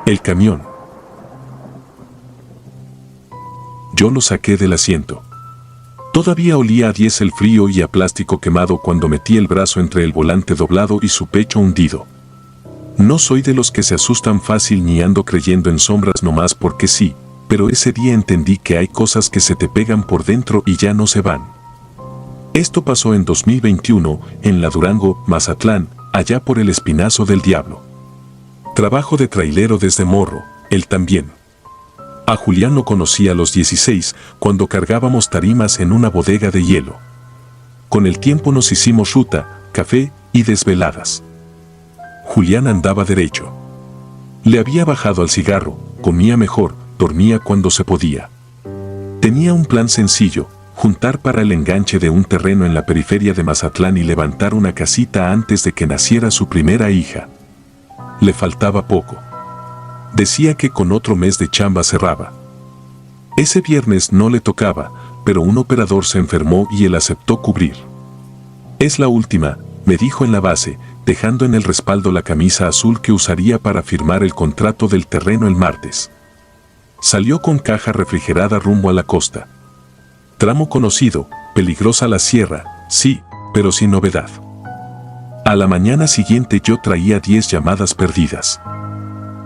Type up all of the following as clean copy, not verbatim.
El camión. Yo lo saqué del asiento. Todavía olía a diésel frío y a plástico quemado cuando metí el brazo entre el volante doblado y su pecho hundido. No soy de los que se asustan fácil ni ando creyendo en sombras nomás porque sí, pero ese día entendí que hay cosas que se te pegan por dentro y ya no se van. Esto pasó en 2021, en la Durango, Mazatlán, allá por el Espinazo del Diablo. Trabajo de trailero desde morro, él también. A Julián lo conocí a los 16, cuando cargábamos tarimas en una bodega de hielo. Con el tiempo nos hicimos ruta, café y desveladas. Julián andaba derecho. Le había bajado al cigarro, comía mejor, dormía cuando se podía. Tenía un plan sencillo, juntar para el enganche de un terreno en la periferia de Mazatlán y levantar una casita antes de que naciera su primera hija. Le faltaba poco. Decía que con otro mes de chamba cerraba. Ese viernes no le tocaba, pero un operador se enfermó y él aceptó cubrir. Es la última, me dijo en la base, dejando en el respaldo la camisa azul que usaría para firmar el contrato del terreno el martes. Salió con caja refrigerada rumbo a la costa. Tramo conocido, peligrosa la sierra, sí, pero sin novedad. A la mañana siguiente yo traía 10 llamadas perdidas.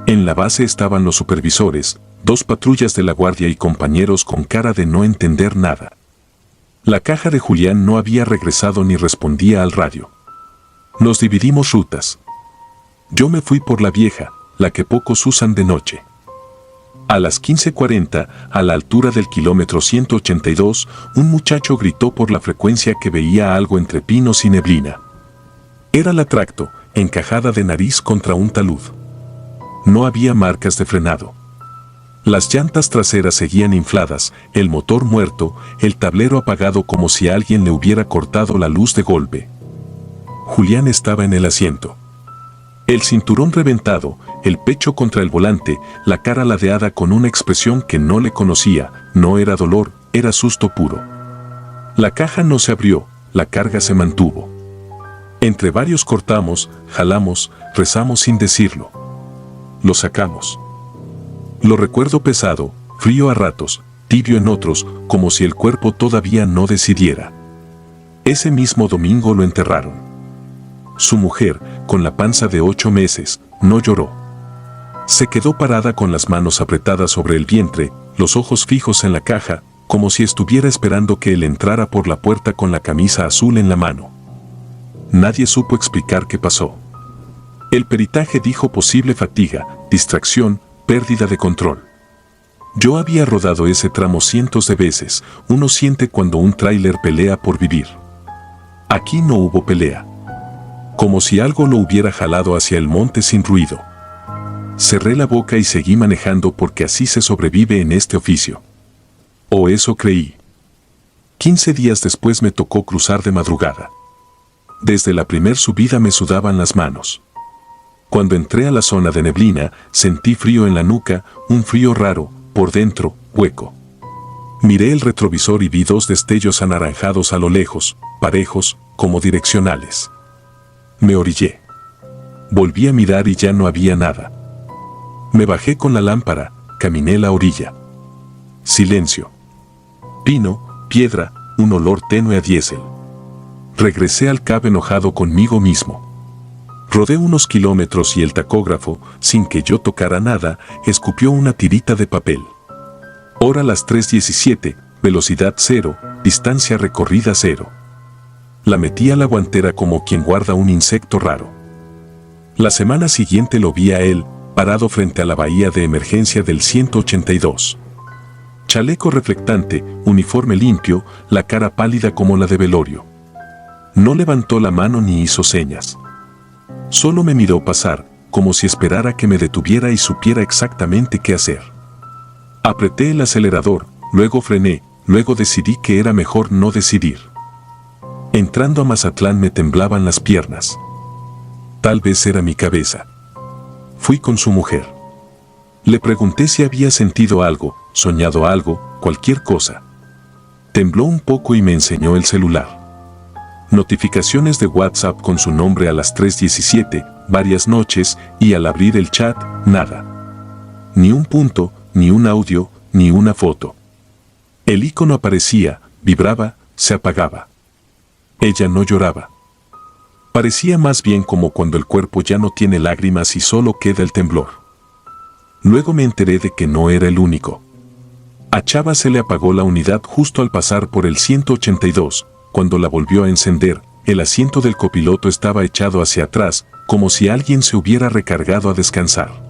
En la base estaban los supervisores, 2 patrullas de la guardia y compañeros con cara de no entender nada. La caja de Julián no había regresado ni respondía al radio. Nos dividimos rutas. Yo me fui por la vieja, la que pocos usan de noche. A las 15:40, a la altura del kilómetro 182, un muchacho gritó por la frecuencia que veía algo entre pinos y neblina. Era la tracto, encajada de nariz contra un talud. No había marcas de frenado. Las llantas traseras seguían infladas, el motor muerto, el tablero apagado como si alguien le hubiera cortado la luz de golpe. Julián estaba en el asiento. El cinturón reventado, el pecho contra el volante, la cara ladeada con una expresión que no le conocía, no era dolor, era susto puro. La caja no se abrió, la carga se mantuvo. Entre varios cortamos, jalamos, rezamos sin decirlo. Lo sacamos. Lo recuerdo pesado, frío a ratos, tibio en otros, como si el cuerpo todavía no decidiera. Ese mismo domingo lo enterraron. Su mujer, con la panza de 8 meses, no lloró. Se quedó parada con las manos apretadas sobre el vientre, los ojos fijos en la caja, como si estuviera esperando que él entrara por la puerta con la camisa azul en la mano. Nadie supo explicar qué pasó. El peritaje dijo posible fatiga, distracción, pérdida de control. Yo había rodado ese tramo cientos de veces, uno siente cuando un tráiler pelea por vivir. Aquí no hubo pelea. Como si algo lo hubiera jalado hacia el monte sin ruido. Cerré la boca y seguí manejando porque así se sobrevive en este oficio. O eso creí. 15 días después me tocó cruzar de madrugada. Desde la primer subida me sudaban las manos. Cuando entré a la zona de neblina, sentí frío en la nuca, un frío raro, por dentro, hueco. Miré el retrovisor y vi 2 destellos anaranjados a lo lejos, parejos, como direccionales. Me orillé. Volví a mirar y ya no había nada. Me bajé con la lámpara, caminé la orilla. Silencio. Pino, piedra, un olor tenue a diésel. Regresé al cab enojado conmigo mismo. Rodé unos kilómetros y el tacógrafo, sin que yo tocara nada, escupió una tirita de papel. Hora las 3:17, velocidad 0, distancia recorrida 0. La metí a la guantera como quien guarda un insecto raro. La semana siguiente lo vi a él, parado frente a la bahía de emergencia del 182. Chaleco reflectante, uniforme limpio, la cara pálida como la de velorio. No levantó la mano ni hizo señas. Solo me miró pasar, como si esperara que me detuviera y supiera exactamente qué hacer. Apreté el acelerador, luego frené, luego decidí que era mejor no decidir. Entrando a Mazatlán me temblaban las piernas. Tal vez era mi cabeza. Fui con su mujer. Le pregunté si había sentido algo, soñado algo, cualquier cosa. Tembló un poco y me enseñó el celular. Notificaciones de WhatsApp con su nombre a las 3:17, varias noches, y al abrir el chat, nada. ni un punto, ni un audio, ni una foto. El icono aparecía, vibraba, se apagaba. Ella no lloraba. Parecía más bien como cuando el cuerpo ya no tiene lágrimas y solo queda el temblor. Luego me enteré de que no era el único. A Chava se le apagó la unidad justo al pasar por el 182, cuando la volvió a encender, el asiento del copiloto estaba echado hacia atrás, como si alguien se hubiera recargado a descansar.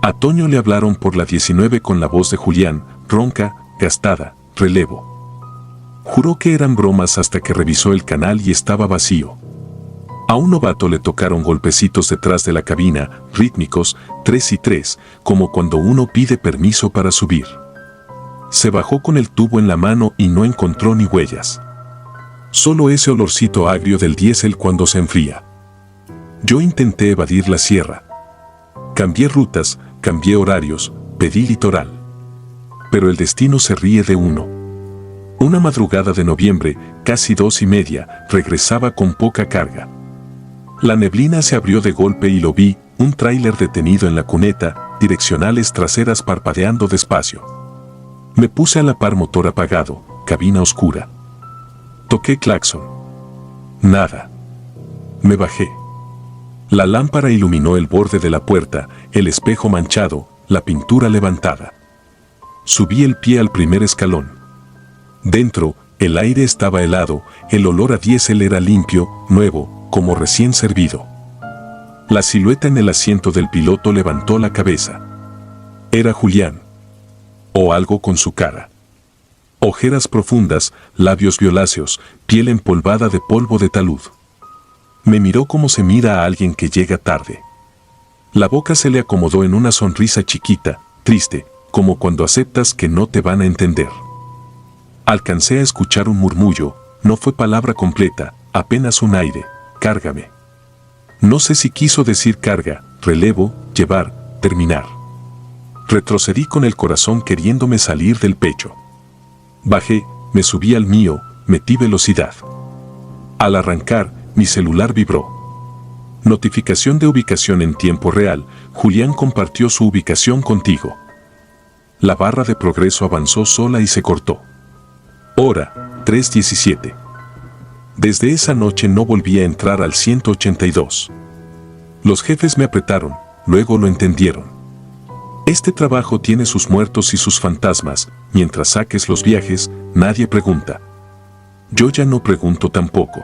A Toño le hablaron por la 19 con la voz de Julián, ronca, gastada, relevo. Juró que eran bromas hasta que revisó el canal y estaba vacío. A un novato le tocaron golpecitos detrás de la cabina, rítmicos, 3 y 3, como cuando uno pide permiso para subir. Se bajó con el tubo en la mano y no encontró ni huellas. Solo ese olorcito agrio del diésel cuando se enfría. Yo intenté evadir la sierra. Cambié rutas, cambié horarios, pedí litoral. Pero el destino se ríe de uno. Una madrugada de noviembre, casi 2:30, regresaba con poca carga. La neblina se abrió de golpe y lo vi, un tráiler detenido en la cuneta, direccionales traseras parpadeando despacio. Me puse a la par, motor apagado, cabina oscura. Toqué claxon. Nada. Me bajé. La lámpara iluminó el borde de la puerta, el espejo manchado, la pintura levantada. Subí el pie al primer escalón. Dentro, el aire estaba helado, el olor a diésel era limpio, nuevo, como recién servido. La silueta en el asiento del piloto levantó la cabeza. Era Julián. O algo con su cara. Ojeras profundas, labios violáceos, piel empolvada de polvo de talud. Me miró como se mira a alguien que llega tarde. La boca se le acomodó en una sonrisa chiquita, triste, como cuando aceptas que no te van a entender. Alcancé a escuchar un murmullo, no fue palabra completa, apenas un aire, cárgame. No sé si quiso decir carga, relevo, llevar, terminar. Retrocedí con el corazón queriéndome salir del pecho. Bajé, me subí al mío, metí velocidad. Al arrancar, mi celular vibró. Notificación de ubicación en tiempo real, Julián compartió su ubicación contigo. La barra de progreso avanzó sola y se cortó. Hora, 3:17. Desde esa noche no volví a entrar al 182. Los jefes me apretaron, luego lo entendieron. Este trabajo tiene sus muertos y sus fantasmas, mientras saques los viajes, nadie pregunta. Yo ya no pregunto tampoco.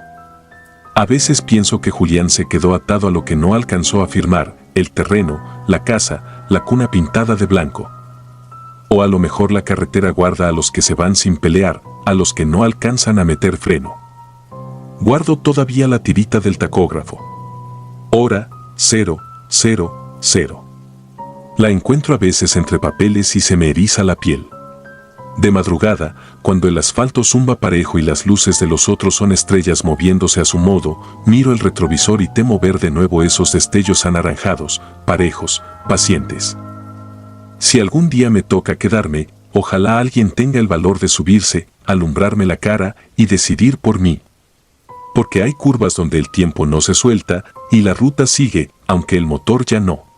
A veces pienso que Julián se quedó atado a lo que no alcanzó a firmar, el terreno, la casa, la cuna pintada de blanco. O a lo mejor la carretera guarda a los que se van sin pelear, a los que no alcanzan a meter freno. Guardo todavía la tirita del tacógrafo. Hora, 0:00. La encuentro a veces entre papeles y se me eriza la piel. De madrugada, cuando el asfalto zumba parejo y las luces de los otros son estrellas moviéndose a su modo, miro el retrovisor y temo ver de nuevo esos destellos anaranjados, parejos, pacientes. Si algún día me toca quedarme, ojalá alguien tenga el valor de subirse, alumbrarme la cara y decidir por mí. Porque hay curvas donde el tiempo no se suelta y la ruta sigue, aunque el motor ya no.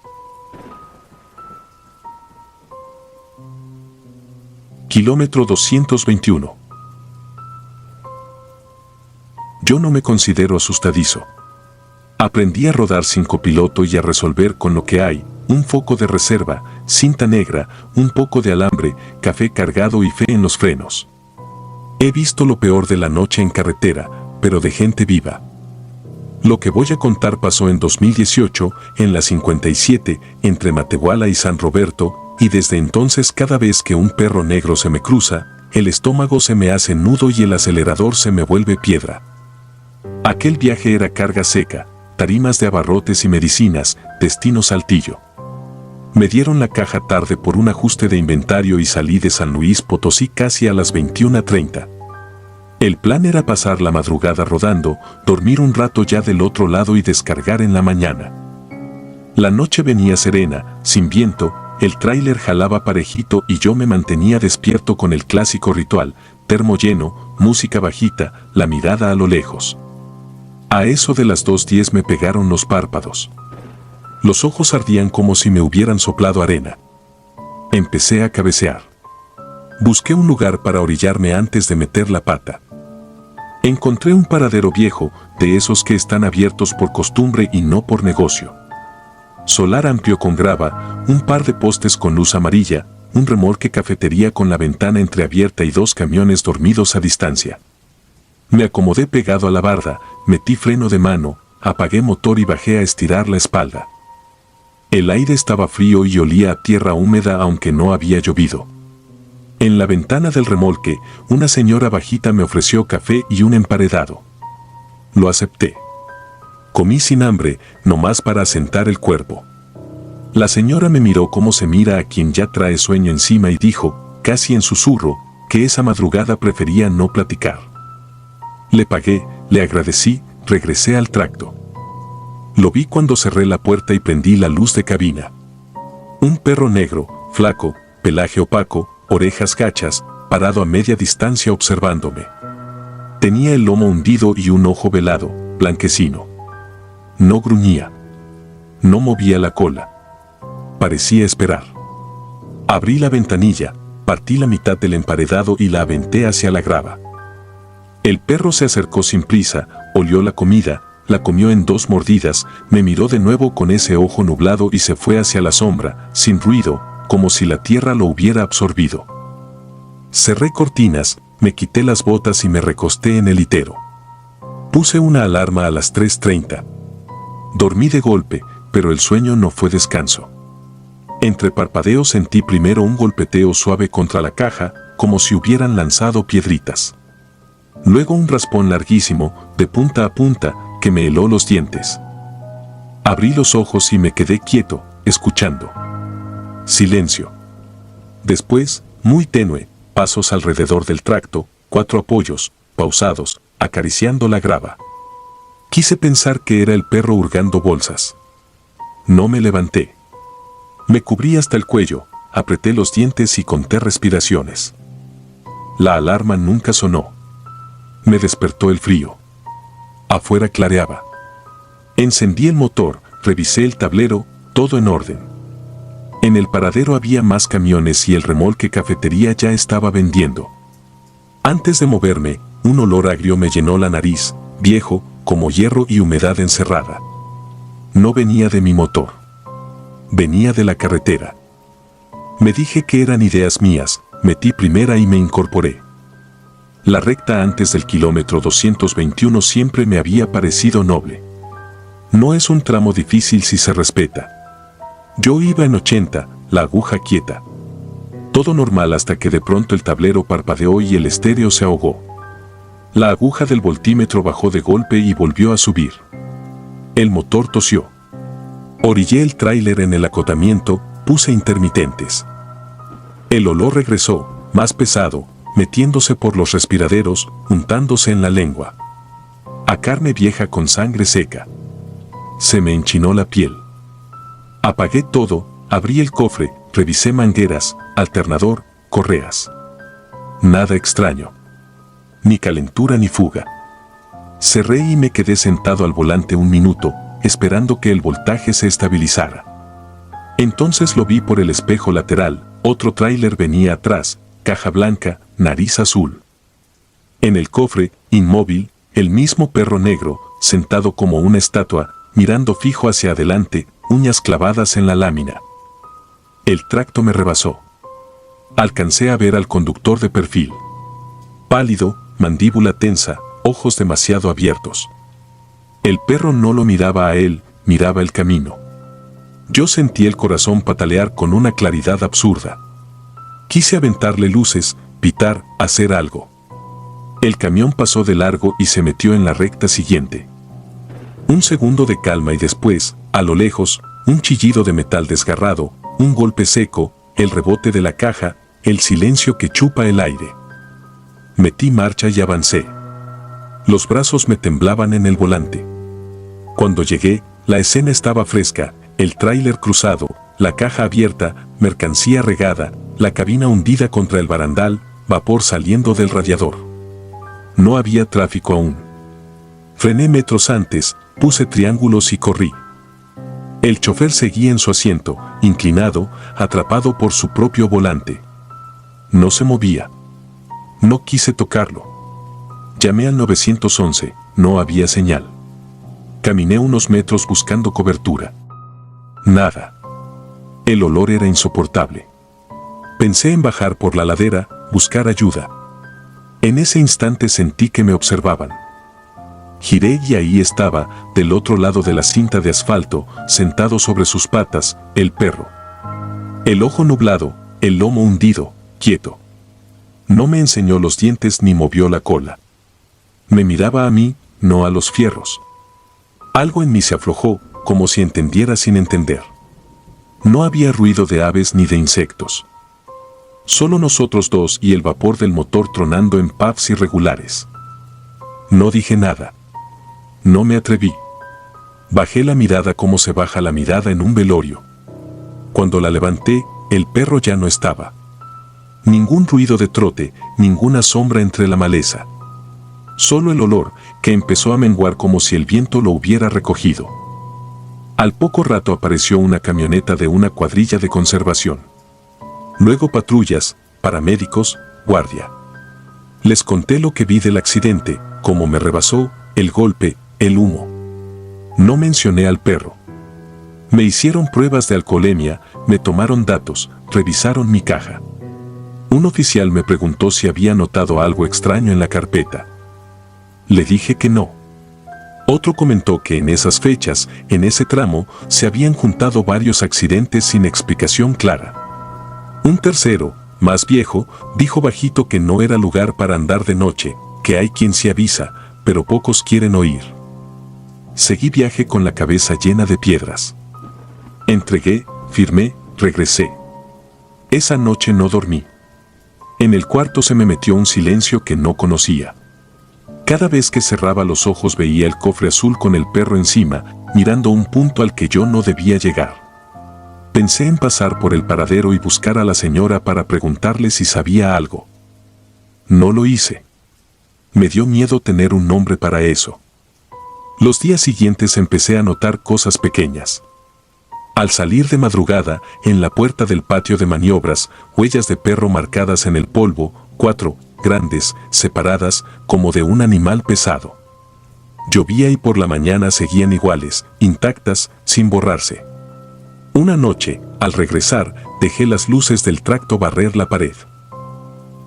Kilómetro 221. Yo no me considero asustadizo. Aprendí a rodar sin copiloto y a resolver con lo que hay, un foco de reserva, cinta negra, un poco de alambre, café cargado y fe en los frenos. He visto lo peor de la noche en carretera, pero de gente viva. Lo que voy a contar pasó en 2018, en la 57, entre Matehuala y San Roberto, y desde entonces cada vez que un perro negro se me cruza, el estómago se me hace nudo y el acelerador se me vuelve piedra. Aquel viaje era carga seca, tarimas de abarrotes y medicinas, destino Saltillo. Me dieron la caja tarde por un ajuste de inventario y salí de San Luis Potosí casi a las 21:30. El plan era pasar la madrugada rodando, dormir un rato ya del otro lado y descargar en la mañana. La noche venía serena, sin viento, el tráiler jalaba parejito y yo me mantenía despierto con el clásico ritual, termo lleno, música bajita, la mirada a lo lejos. A eso de las 2:10 me pegaron los párpados. Los ojos ardían como si me hubieran soplado arena. Empecé a cabecear. Busqué un lugar para orillarme antes de meter la pata. Encontré un paradero viejo, de esos que están abiertos por costumbre y no por negocio. Solar amplio con grava, un par de postes con luz amarilla, un remolque cafetería con la ventana entreabierta y 2 camiones dormidos a distancia. Me acomodé pegado a la barda, metí freno de mano, apagué motor y bajé a estirar la espalda. El aire estaba frío y olía a tierra húmeda aunque no había llovido. En la ventana del remolque, una señora bajita me ofreció café y un emparedado. Lo acepté. Comí sin hambre, nomás para asentar el cuerpo. La señora me miró como se mira a quien ya trae sueño encima y dijo, casi en susurro, que esa madrugada prefería no platicar. Le pagué, le agradecí, regresé al tracto. Lo vi cuando cerré la puerta y prendí la luz de cabina. Un perro negro, flaco, pelaje opaco, orejas gachas, parado a media distancia observándome. Tenía el lomo hundido y un ojo velado, blanquecino. No gruñía. No movía la cola. Parecía esperar. Abrí la ventanilla, partí la mitad del emparedado y la aventé hacia la grava. El perro se acercó sin prisa, olió la comida, la comió en 2 mordidas, me miró de nuevo con ese ojo nublado y se fue hacia la sombra, sin ruido, como si la tierra lo hubiera absorbido. Cerré cortinas, me quité las botas y me recosté en el litero. Puse una alarma a las 3:30. Dormí de golpe, pero el sueño no fue descanso. Entre parpadeos sentí primero un golpeteo suave contra la caja, como si hubieran lanzado piedritas. Luego un raspón larguísimo, de punta a punta, que me heló los dientes. Abrí los ojos y me quedé quieto, escuchando. Silencio. Después, muy tenue, pasos alrededor del tracto, 4 apoyos, pausados, acariciando la grava. Quise pensar que era el perro hurgando bolsas. No me levanté. Me cubrí hasta el cuello, apreté los dientes y conté respiraciones. La alarma nunca sonó. Me despertó el frío. Afuera clareaba. Encendí el motor, revisé el tablero, todo en orden. En el paradero había más camiones y el remolque cafetería ya estaba vendiendo. Antes de moverme, un olor agrio me llenó la nariz, viejo, como hierro y humedad encerrada. No venía de mi motor. Venía de la carretera. Me dije que eran ideas mías, metí primera y me incorporé. La recta antes del kilómetro 221 siempre me había parecido noble. No es un tramo difícil si se respeta. Yo iba en 80, la aguja quieta. Todo normal hasta que de pronto el tablero parpadeó y el estéreo se ahogó. La aguja del voltímetro bajó de golpe y volvió a subir. El motor tosió. Orillé el tráiler en el acotamiento, puse intermitentes. El olor regresó, más pesado, metiéndose por los respiraderos, untándose en la lengua. A carne vieja con sangre seca. Se me enchinó la piel. Apagué todo, abrí el cofre, revisé mangueras, alternador, correas. Nada extraño. Ni calentura ni fuga. Cerré y me quedé sentado al volante un minuto, esperando que el voltaje se estabilizara. Entonces lo vi por el espejo lateral, otro tráiler venía atrás, caja blanca, nariz azul. En el cofre, inmóvil, el mismo perro negro, sentado como una estatua, mirando fijo hacia adelante, uñas clavadas en la lámina. El tracto me rebasó. Alcancé a ver al conductor de perfil. Pálido, mandíbula tensa, ojos demasiado abiertos. El perro no lo miraba a él, miraba el camino. Yo sentí el corazón patalear con una claridad absurda. Quise aventarle luces, pitar, hacer algo. El camión pasó de largo y se metió en la recta siguiente. Un segundo de calma y después, a lo lejos, un chillido de metal desgarrado, un golpe seco, el rebote de la caja, el silencio que chupa el aire. Metí marcha y avancé. Los brazos me temblaban en el volante. Cuando llegué, la escena estaba fresca, el tráiler cruzado, la caja abierta, mercancía regada, la cabina hundida contra el barandal, vapor saliendo del radiador. No había tráfico aún. Frené metros antes, puse triángulos y corrí. El chofer seguía en su asiento, inclinado, atrapado por su propio volante. No se movía. No quise tocarlo. Llamé al 911, no había señal. Caminé unos metros buscando cobertura. Nada. El olor era insoportable. Pensé en bajar por la ladera, buscar ayuda. En ese instante sentí que me observaban. Giré y ahí estaba, del otro lado de la cinta de asfalto, sentado sobre sus patas, el perro. El ojo nublado, el lomo hundido, quieto. No me enseñó los dientes ni movió la cola. Me miraba a mí, no a los fierros. Algo en mí se aflojó, como si entendiera sin entender. No había ruido de aves ni de insectos. Solo nosotros dos y el vapor del motor tronando en puffs irregulares. No dije nada. No me atreví. Bajé la mirada como se baja la mirada en un velorio. Cuando la levanté, el perro ya no estaba. Ningún ruido de trote, ninguna sombra entre la maleza. Solo el olor, que empezó a menguar como si el viento lo hubiera recogido. Al poco rato apareció una camioneta de una cuadrilla de conservación. Luego patrullas, paramédicos, guardia. Les conté lo que vi del accidente, cómo me rebasó, el golpe, el humo. No mencioné al perro. Me hicieron pruebas de alcoholemia, me tomaron datos, revisaron mi caja. Un oficial me preguntó si había notado algo extraño en la carpeta. Le dije que no. Otro comentó que en esas fechas, en ese tramo, se habían juntado varios accidentes sin explicación clara. Un tercero, más viejo, dijo bajito que no era lugar para andar de noche, que hay quien se avisa, pero pocos quieren oír. Seguí viaje con la cabeza llena de piedras. Entregué, firmé, regresé. Esa noche no dormí. En el cuarto se me metió un silencio que no conocía. Cada vez que cerraba los ojos veía el cofre azul con el perro encima, mirando un punto al que yo no debía llegar. Pensé en pasar por el paradero y buscar a la señora para preguntarle si sabía algo. No lo hice. Me dio miedo tener un nombre para eso. Los días siguientes empecé a notar cosas pequeñas. Al salir de madrugada, en la puerta del patio de maniobras, huellas de perro marcadas en el polvo, 4, grandes, separadas, como de un animal pesado. Llovía y por la mañana seguían iguales, intactas, sin borrarse. Una noche, al regresar, dejé las luces del tracto barrer la pared.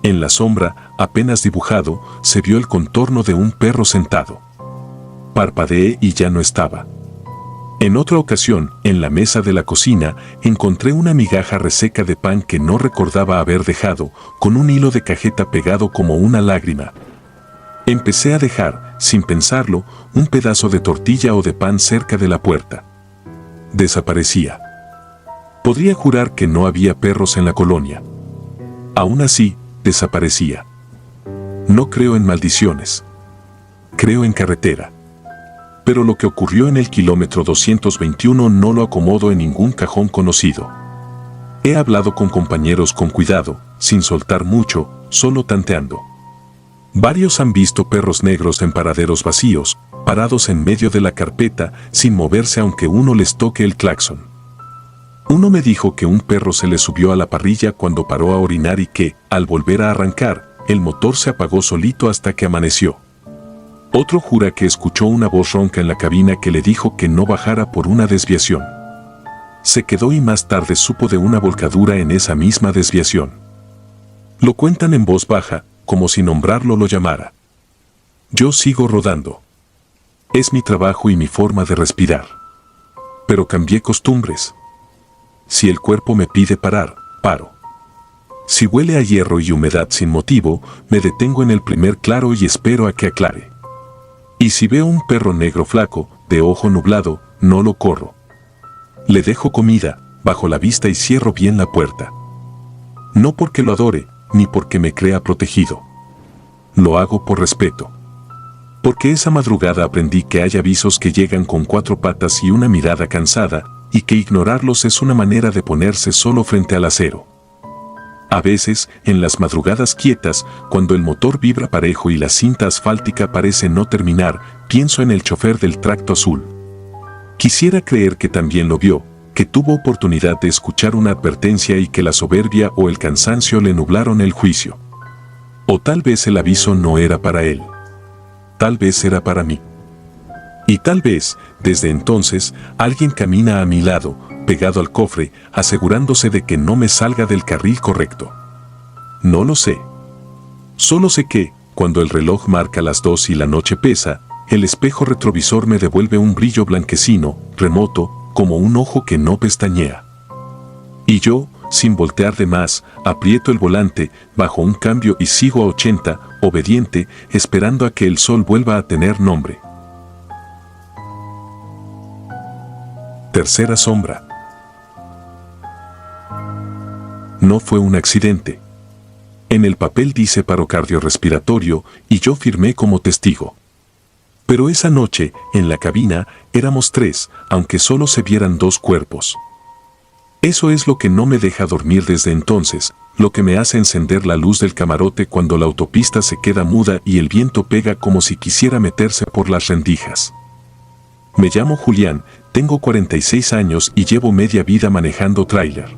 En la sombra, apenas dibujado, se vio el contorno de un perro sentado. Parpadeé y ya no estaba. En otra ocasión, en la mesa de la cocina, encontré una migaja reseca de pan que no recordaba haber dejado, con un hilo de cajeta pegado como una lágrima. Empecé a dejar, sin pensarlo, un pedazo de tortilla o de pan cerca de la puerta. Desaparecía. Podría jurar que no había perros en la colonia. Aún así, desaparecía. No creo en maldiciones. Creo en carretera. Pero lo que ocurrió en el kilómetro 221 no lo acomodo en ningún cajón conocido. He hablado con compañeros con cuidado, sin soltar mucho, solo tanteando. Varios han visto perros negros en paraderos vacíos, parados en medio de la carpeta, sin moverse aunque uno les toque el claxon. Uno me dijo que un perro se le subió a la parrilla cuando paró a orinar y que, al volver a arrancar, el motor se apagó solito hasta que amaneció. Otro jura que escuchó una voz ronca en la cabina que le dijo que no bajara por una desviación. Se quedó y más tarde supo de una volcadura en esa misma desviación. Lo cuentan en voz baja, como si nombrarlo lo llamara. Yo sigo rodando. Es mi trabajo y mi forma de respirar. Pero cambié costumbres. Si el cuerpo me pide parar, paro. Si huele a hierro y humedad sin motivo, me detengo en el primer claro y espero a que aclare. Y si veo un perro negro flaco, de ojo nublado, no lo corro. Le dejo comida, bajo la vista y cierro bien la puerta. No porque lo adore, ni porque me crea protegido. Lo hago por respeto. Porque esa madrugada aprendí que hay avisos que llegan con 4 patas y una mirada cansada, y que ignorarlos es una manera de ponerse solo frente al acero. A veces, en las madrugadas quietas, cuando el motor vibra parejo y la cinta asfáltica parece no terminar, pienso en el chofer del tracto azul. Quisiera creer que también lo vio, que tuvo oportunidad de escuchar una advertencia y que la soberbia o el cansancio le nublaron el juicio. O tal vez el aviso no era para él. Tal vez era para mí. Y tal vez, desde entonces, alguien camina a mi lado, pegado al cofre, asegurándose de que no me salga del carril correcto. No lo sé. Solo sé que, cuando el reloj marca las 2 y la noche pesa, el espejo retrovisor me devuelve un brillo blanquecino, remoto, como un ojo que no pestañea. Y yo, sin voltear de más, aprieto el volante, bajo un cambio y sigo a 80, obediente, esperando a que el sol vuelva a tener nombre. Tercera sombra. No fue un accidente. En el papel dice paro cardiorrespiratorio y yo firmé como testigo. Pero esa noche, en la cabina, éramos 3, aunque solo se vieran 2 cuerpos. Eso es lo que no me deja dormir desde entonces, lo que me hace encender la luz del camarote cuando la autopista se queda muda y el viento pega como si quisiera meterse por las rendijas. Me llamo Julián, tengo 46 años y llevo media vida manejando tráiler.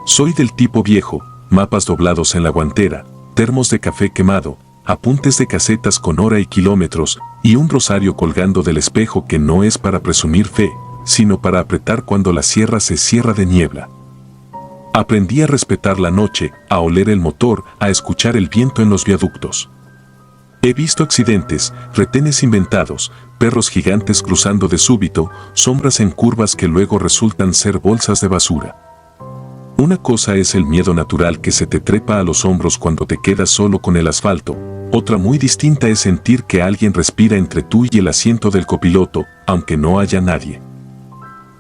Soy del tipo viejo, mapas doblados en la guantera, termos de café quemado, apuntes de casetas con hora y kilómetros, y un rosario colgando del espejo que no es para presumir fe, sino para apretar cuando la sierra se cierra de niebla. Aprendí a respetar la noche, a oler el motor, a escuchar el viento en los viaductos. He visto accidentes, retenes inventados, perros gigantes cruzando de súbito, sombras en curvas que luego resultan ser bolsas de basura. Una cosa es el miedo natural que se te trepa a los hombros cuando te quedas solo con el asfalto, otra muy distinta es sentir que alguien respira entre tú y el asiento del copiloto, aunque no haya nadie.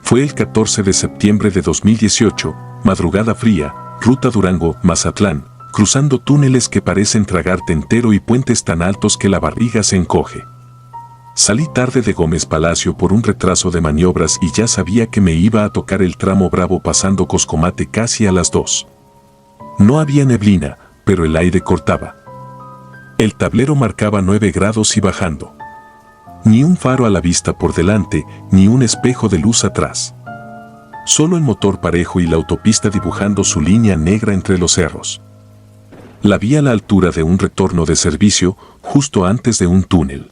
Fue el 14 de septiembre de 2018, madrugada fría, ruta Durango-Mazatlán, cruzando túneles que parecen tragarte entero y puentes tan altos que la barriga se encoge. Salí tarde de Gómez Palacio por un retraso de maniobras y ya sabía que me iba a tocar el tramo Bravo pasando Coscomate casi a las 2. No había neblina, pero el aire cortaba. El tablero marcaba 9 grados y bajando. Ni un faro a la vista por delante, ni un espejo de luz atrás. Solo el motor parejo y la autopista dibujando su línea negra entre los cerros. La vi a la altura de un retorno de servicio, justo antes de un túnel.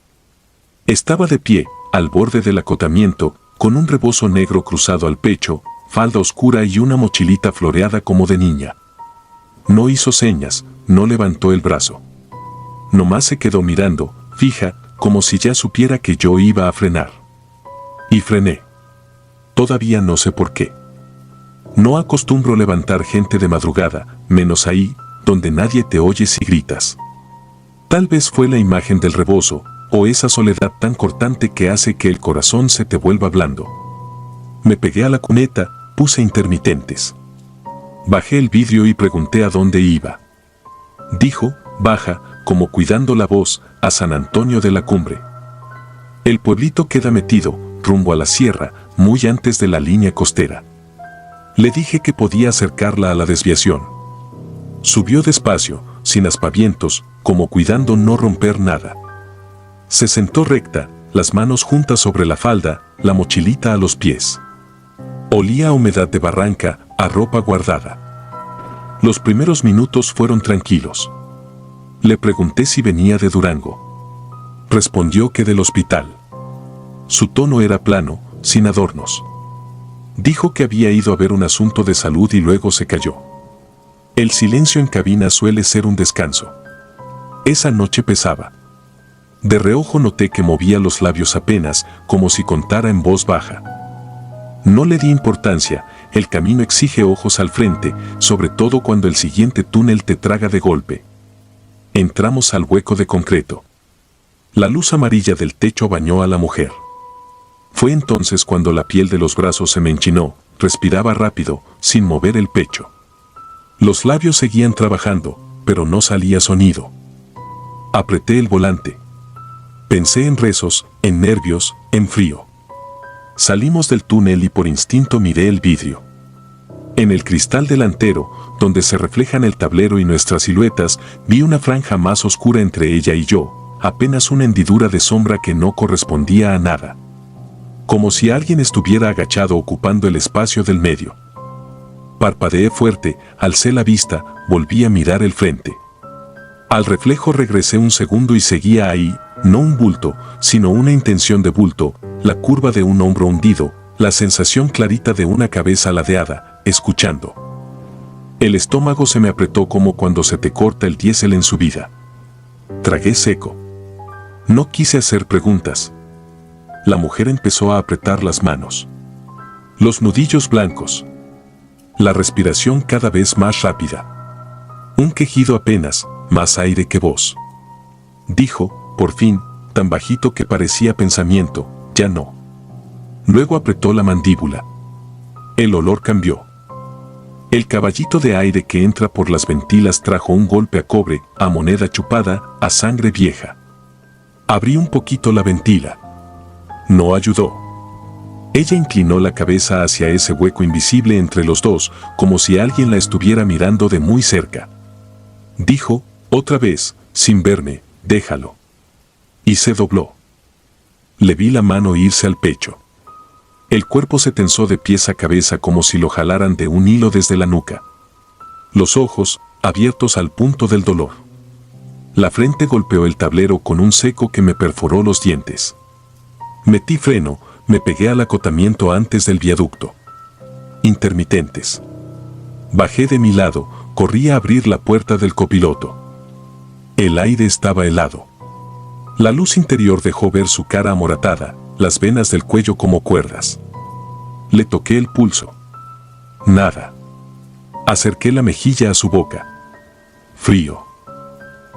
Estaba de pie, al borde del acotamiento, con un rebozo negro cruzado al pecho, falda oscura y una mochilita floreada como de niña. No hizo señas, no levantó el brazo. Nomás se quedó mirando, fija, como si ya supiera que yo iba a frenar. Y frené. Todavía no sé por qué. No acostumbro levantar gente de madrugada, menos ahí, donde nadie te oye si gritas. Tal vez fue la imagen del rebozo, o esa soledad tan cortante que hace que el corazón se te vuelva blando. Me pegué a la cuneta, puse intermitentes. Bajé el vidrio y pregunté a dónde iba. Dijo, baja, como cuidando la voz, a San Antonio de la Cumbre. El pueblito queda metido, rumbo a la sierra, muy antes de la línea costera. Le dije que podía acercarla a la desviación. Subió despacio, sin aspavientos, como cuidando no romper nada. Se sentó recta, las manos juntas sobre la falda, la mochilita a los pies. Olía a humedad de barranca, a ropa guardada. Los primeros minutos fueron tranquilos. Le pregunté si venía de Durango. Respondió que del hospital. Su tono era plano, sin adornos. Dijo que había ido a ver un asunto de salud y luego se calló. El silencio en cabina suele ser un descanso. Esa noche pesaba. De reojo noté que movía los labios apenas, como si contara en voz baja. No le di importancia, el camino exige ojos al frente, sobre todo cuando el siguiente túnel te traga de golpe. Entramos al hueco de concreto. La luz amarilla del techo bañó a la mujer. Fue entonces cuando la piel de los brazos se me enchinó, respiraba rápido, sin mover el pecho. Los labios seguían trabajando, pero no salía sonido. Apreté el volante. Pensé en rezos, en nervios, en frío. Salimos del túnel y por instinto miré el vidrio. En el cristal delantero, donde se reflejan el tablero y nuestras siluetas, vi una franja más oscura entre ella y yo, apenas una hendidura de sombra que no correspondía a nada. como si alguien estuviera agachado ocupando el espacio del medio. Parpadeé fuerte, alcé la vista, volví a mirar el frente. Al reflejo regresé un segundo y seguía ahí, no un bulto, sino una intención de bulto, la curva de un hombro hundido, la sensación clarita de una cabeza ladeada, escuchando. El estómago se me apretó como cuando se te corta el diésel en subida. Tragué seco. No quise hacer preguntas. La mujer empezó a apretar las manos. Los nudillos blancos. La respiración cada vez más rápida. Un quejido apenas, más aire que voz. Dijo, por fin, tan bajito que parecía pensamiento, ya no. Luego apretó la mandíbula. El olor cambió. El caballito de aire que entra por las ventilas trajo un golpe a cobre, a moneda chupada, a sangre vieja. Abrí un poquito la ventila. No ayudó. Ella inclinó la cabeza hacia ese hueco invisible entre los dos, como si alguien la estuviera mirando de muy cerca. Dijo, otra vez, sin verme, déjalo. Y se dobló. Le vi la mano irse al pecho. El cuerpo se tensó de pies a cabeza como si lo jalaran de un hilo desde la nuca. Los ojos, abiertos al punto del dolor. La frente golpeó el tablero con un seco que me perforó los dientes. Metí freno, me pegué al acotamiento antes del viaducto. Intermitentes. Bajé de mi lado, corrí a abrir la puerta del copiloto. El aire estaba helado. La luz interior dejó ver su cara amoratada, las venas del cuello como cuerdas. Le toqué el pulso. Nada. Acerqué la mejilla a su boca. Frío.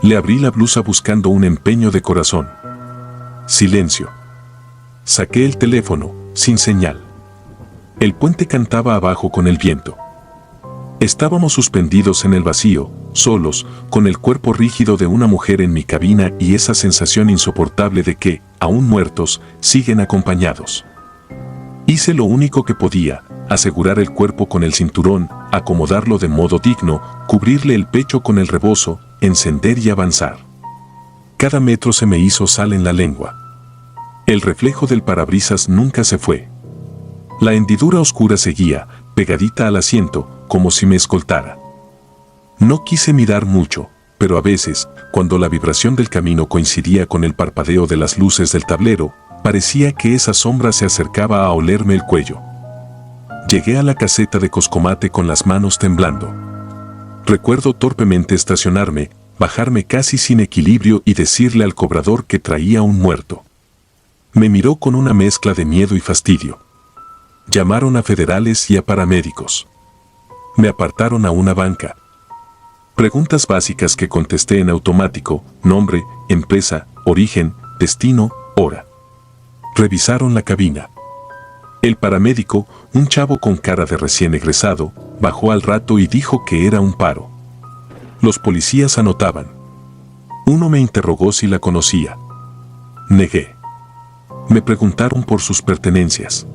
Le abrí la blusa buscando un empeño de corazón. Silencio. Saqué el teléfono, sin señal. El puente cantaba abajo con el viento. Estábamos suspendidos en el vacío, solos, con el cuerpo rígido de una mujer en mi cabina y esa sensación insoportable de que, aún muertos, siguen acompañados. Hice lo único que podía, asegurar el cuerpo con el cinturón, acomodarlo de modo digno, cubrirle el pecho con el rebozo, encender y avanzar. Cada metro se me hizo sal en la lengua. El reflejo del parabrisas nunca se fue. La hendidura oscura seguía, pegadita al asiento, como si me escoltara. No quise mirar mucho, pero a veces, cuando la vibración del camino coincidía con el parpadeo de las luces del tablero, parecía que esa sombra se acercaba a olerme el cuello. Llegué a la caseta de Coscomate con las manos temblando. Recuerdo torpemente estacionarme, bajarme casi sin equilibrio y decirle al cobrador que traía un muerto. Me miró con una mezcla de miedo y fastidio. Llamaron a federales y a paramédicos. Me apartaron a una banca. Preguntas básicas que contesté en automático: nombre, empresa, origen, destino, hora. Revisaron la cabina. El paramédico, un chavo con cara de recién egresado, bajó al rato y dijo que era un paro. Los policías anotaban. Uno me interrogó si la conocía. Negué. Me preguntaron por sus pertenencias.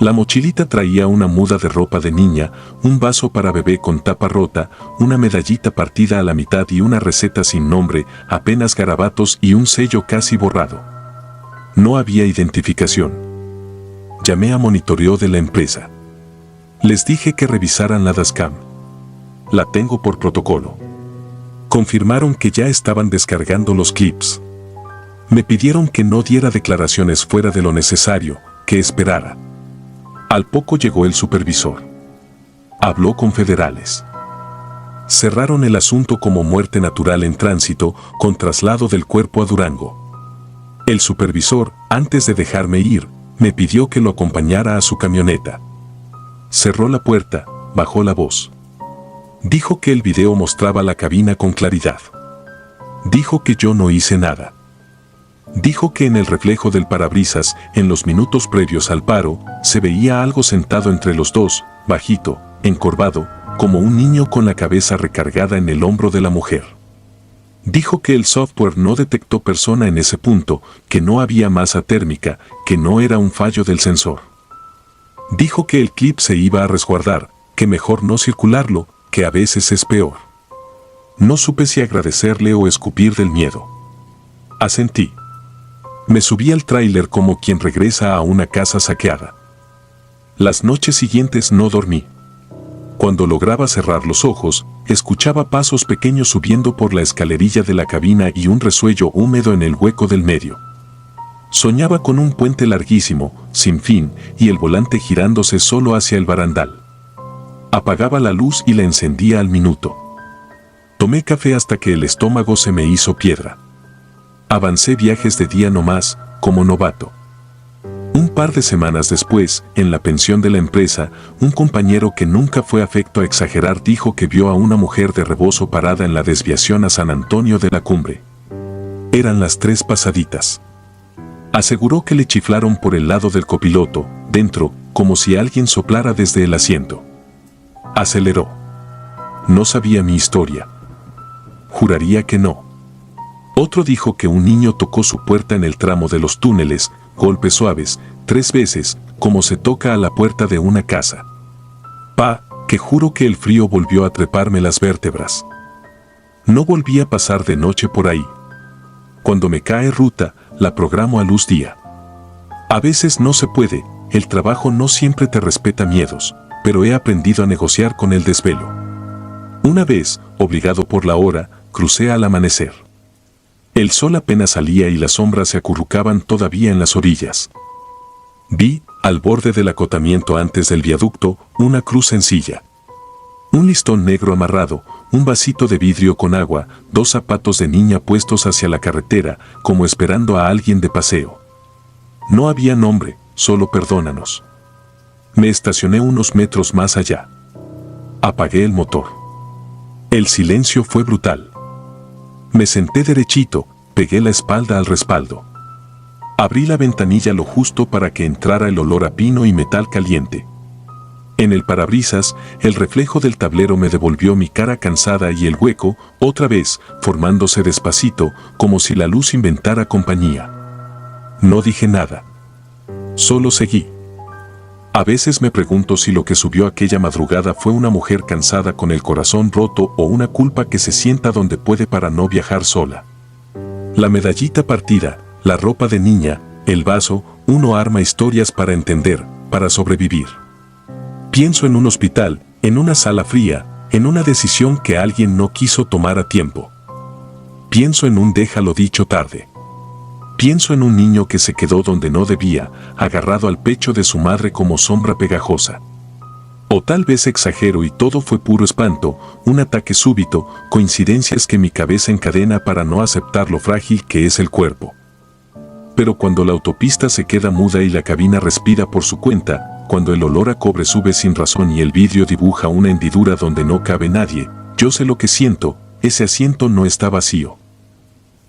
La mochilita traía una muda de ropa de niña, un vaso para bebé con tapa rota, una medallita partida a la mitad y una receta sin nombre, apenas garabatos y un sello casi borrado. No había identificación. Llamé a monitoreo de la empresa. Les dije que revisaran la dashcam. La tengo por protocolo. Confirmaron que ya estaban descargando los clips. Me pidieron que no diera declaraciones fuera de lo necesario, que esperara. Al poco llegó el supervisor. Habló con federales. Cerraron el asunto como muerte natural en tránsito, con traslado del cuerpo a Durango. El supervisor, antes de dejarme ir, me pidió que lo acompañara a su camioneta. Cerró la puerta, bajó la voz. Dijo que el video mostraba la cabina con claridad. Dijo que yo no hice nada. Dijo que en el reflejo del parabrisas, en los minutos previos al paro, se veía algo sentado entre los dos, bajito, encorvado, como un niño con la cabeza recargada en el hombro de la mujer. Dijo que el software no detectó persona en ese punto, que no había masa térmica, que no era un fallo del sensor. Dijo que el clip se iba a resguardar, que mejor no circularlo, que a veces es peor. No supe si agradecerle o escupir del miedo. Asentí. Me subí al tráiler como quien regresa a una casa saqueada. Las noches siguientes no dormí. Cuando lograba cerrar los ojos, escuchaba pasos pequeños subiendo por la escalerilla de la cabina y un resuello húmedo en el hueco del medio. Soñaba con un puente larguísimo, sin fin, y el volante girándose solo hacia el barandal. Apagaba la luz y la encendía al minuto. Tomé café hasta que el estómago se me hizo piedra. Avancé viajes de día nomás, como novato. Un par de semanas después, en la pensión de la empresa, un compañero que nunca fue afecto a exagerar dijo que vio a una mujer de rebozo parada en la desviación a San Antonio de la Cumbre. Eran las 3 pasaditas. Aseguró que le chiflaron por el lado del copiloto, dentro, como si alguien soplara desde el asiento. Aceleró. No sabía mi historia. Juraría que no. Otro dijo que un niño tocó su puerta en el tramo de los túneles, golpes suaves, 3 veces, como se toca a la puerta de una casa. Que juro que el frío volvió a treparme las vértebras. No volví a pasar de noche por ahí. Cuando me cae ruta, la programo a luz día. A veces no se puede, el trabajo no siempre te respeta miedos, pero he aprendido a negociar con el desvelo. Una vez, obligado por la hora, crucé al amanecer. El sol apenas salía y las sombras se acurrucaban todavía en las orillas. Vi, al borde del acotamiento antes del viaducto, una cruz sencilla. Un listón negro amarrado, un vasito de vidrio con agua, 2 zapatos de niña puestos hacia la carretera, como esperando a alguien de paseo. No había nombre, solo perdónanos. Me estacioné unos metros más allá. Apagué el motor. El silencio fue brutal. Me senté derechito, pegué la espalda al respaldo. Abrí la ventanilla lo justo para que entrara el olor a pino y metal caliente. En el parabrisas, el reflejo del tablero me devolvió mi cara cansada y el hueco, otra vez, formándose despacito, como si la luz inventara compañía. No dije nada. Solo seguí. A veces me pregunto si lo que subió aquella madrugada fue una mujer cansada con el corazón roto o una culpa que se sienta donde puede para no viajar sola. La medallita partida, la ropa de niña, el vaso, uno arma historias para entender, para sobrevivir. Pienso en un hospital, en una sala fría, en una decisión que alguien no quiso tomar a tiempo. Pienso en un déjalo dicho tarde. Pienso en un niño que se quedó donde no debía, agarrado al pecho de su madre como sombra pegajosa. O tal vez exagero y todo fue puro espanto, un ataque súbito, coincidencias que mi cabeza encadena para no aceptar lo frágil que es el cuerpo. Pero cuando la autopista se queda muda y la cabina respira por su cuenta, cuando el olor a cobre sube sin razón y el vidrio dibuja una hendidura donde no cabe nadie, yo sé lo que siento, ese asiento no está vacío.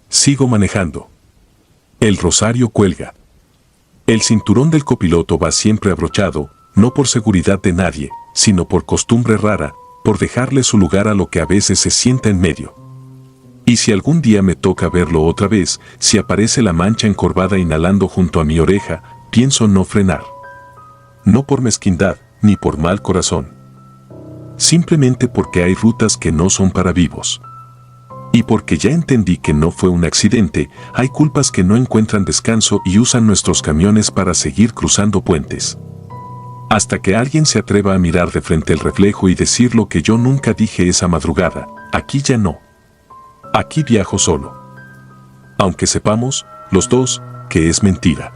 Sigo manejando. El rosario cuelga. El cinturón del copiloto va siempre abrochado, no por seguridad de nadie, sino por costumbre rara, por dejarle su lugar a lo que a veces se sienta en medio. Y si algún día me toca verlo otra vez, si aparece la mancha encorvada inhalando junto a mi oreja, pienso no frenar. No por mezquindad, ni por mal corazón. Simplemente porque hay rutas que no son para vivos. Y porque ya entendí que no fue un accidente, hay culpas que no encuentran descanso y usan nuestros camiones para seguir cruzando puentes. Hasta que alguien se atreva a mirar de frente el reflejo y decir lo que yo nunca dije esa madrugada, aquí ya no. Aquí viajo solo. Aunque sepamos, los dos, que es mentira.